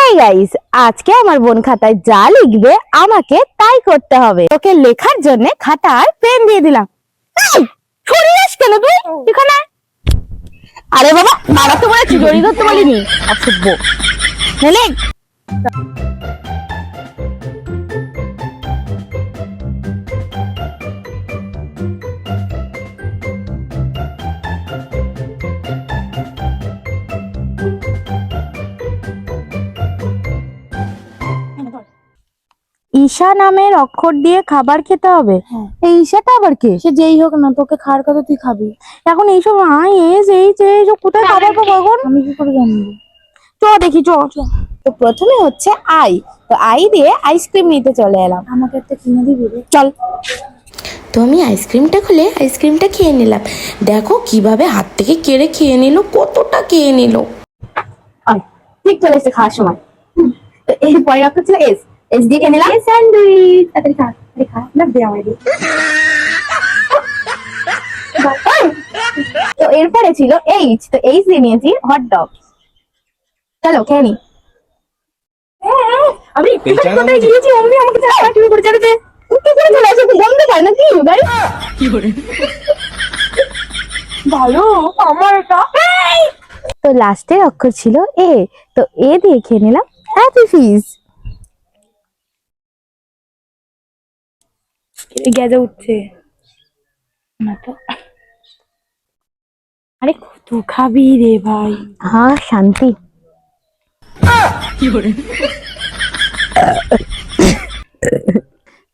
Hey guys, আজকে আমার বোন খাতায় যা লিখবে আমাকে তাই করতে হবে। ওকে লেখার জন্য খাতা আর পেন দিয়ে দিলাম। এই ছড়ি যাস কেন তুই এখানে? আরে বাবা, মারাতে বলেছি, জড়ি ধরতে বলিনি। অসভ্য। নেলে ঈশা নামের অক্ষর দিয়ে খাবার খেতে হবে। এই ঈশাটা আবার কে? সে যেই হোক না, তোকে খাওয়ার কথা তুই খাবি। এখন এইসব এইসব কোথায় খাবার পাবো এখন? আমি কি করে জানবো? চ দেখি, চ। তো প্রথমে হচ্ছে আই, তো আই দিয়ে আইসক্রিম নিতে চলে এলাম। আমাকে একটা কিনে দিবি রে? চল। তো আমি আইসক্রিমটা খুলে আইসক্রিমটা খেয়ে নিলাম। দেখো কিভাবে হাত থেকে কেড়ে খেয়ে নিল, কতটা খেয়ে নিল। ঠিক চলে এসেছে খাওয়ার সময়। তো এই পরে অক্ষর ছিল এস, এস দিয়ে খেয়ে নিলাম স্যান্ডউইচ। তাড়াতাড়ি খা, তাড়াতাড়ি খা, না দে আমায় দে। তো এরপরে ছিল এইচ, তো এইচ দিয়ে নিয়েছি হট ডগ। চলো খেয়ে নি। আমি কোথায় গিয়েছি, অমনি আমাকে চাকরি করে চালাতে কি করে চলে আসে, বন্ধ পায় না কি গাই কি করে ভালো আমার এটা। তো লাস্টের অক্ষর ছিল এ, তো এ দিয়ে খেয়ে নিলাম হ্যাপি ফিজ। গেজে উঠছে না তো। আরে কত খাবি রে ভাই? হ্যাঁ শান্তি।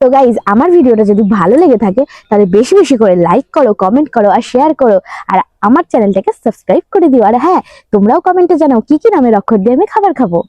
তো গাইজ, আমার ভিডিওটা যদি ভালো লেগে থাকে তাহলে বেশি বেশি করে লাইক করো, কমেন্ট করো আর শেয়ার করো, আর আমার চ্যানেলটাকে সাবস্ক্রাইব করে দিও। আর হ্যাঁ, তোমরাও কমেন্টে জানাও কি কি নামের অক্ষর দিয়ে আমি খাবার খাবো।